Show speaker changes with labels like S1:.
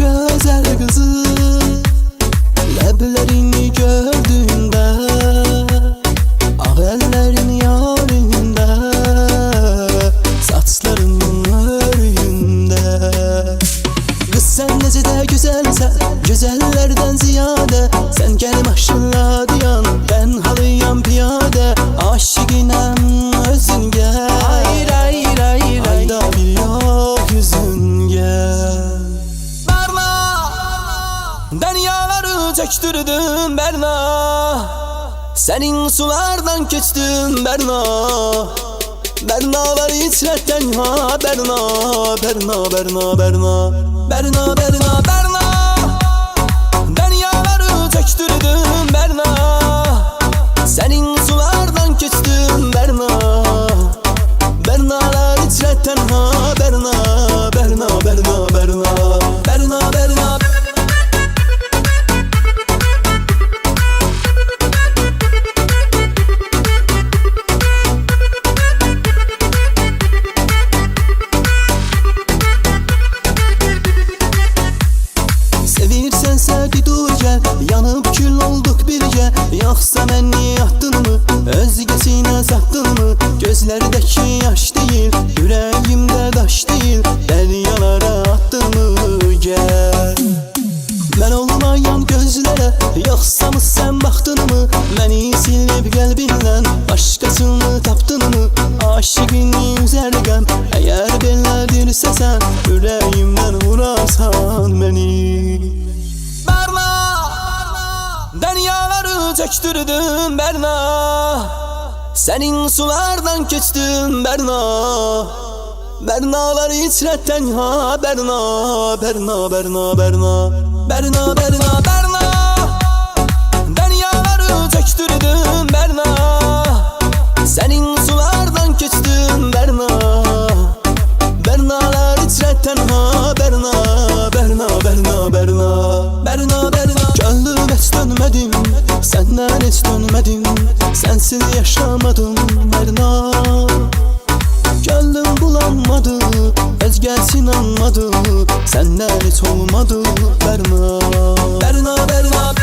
S1: güzel kızı, leblerini gördüğünde, ağ ellerin yarında, saçlarının örüğünde. Kız sen necə də güzelsen, güzellerden ziyade, sen gelip aşırla diyan, ben halıyam piyade. Aşıqinəm özün gel, ayda bir yok yüzün gel. Berna, dünyaları çöktürdüm Berna, senin sulardan keçtim Berna. Bernalar içretten ha Berna, Berna, Berna, Berna, Berna, Berna, Berna. Dünyaları çöktürdüm Berna, senin sulardan keçtim Berna. Bernalar içretten ha Berna, Berna, Berna, Berna, Berna, Berna. Sevirsen sevdi dur gel, yanıp kül olduk birge. Yoksa beni yaktın mı, özgesine sattın mı? Gözlerdeki yaş değil, yüreğimde taş değil, deryalara attın mı gel. Ben olmayan gözlere, yoksa mı sen baktın mı? Beni silip kalbinden başkasını taptın mı? Aşıqını üzergem, eğer belədirsə sen, yüreğimden vurarsan beni. Berna, dünyaları çöktürdüm Berna, senin sulardan keçtim Berna. Bernalar içretten ha Berna, Berna, Berna, Berna, Berna, Berna, Berna. Dünyaları çöktürdüm Berna, senin sulardan keçtim Berna. Bernalar içretten ha Berna, Berna, Berna, Berna, Berna, Berna. Gönlüm hiç dönmedim, senden hiç dönmedim, sensiz yaşamadım Berna. Gönlüm bulanmadı, özgesin anmadı, senden hiç olmadı Berna, Berna, Berna.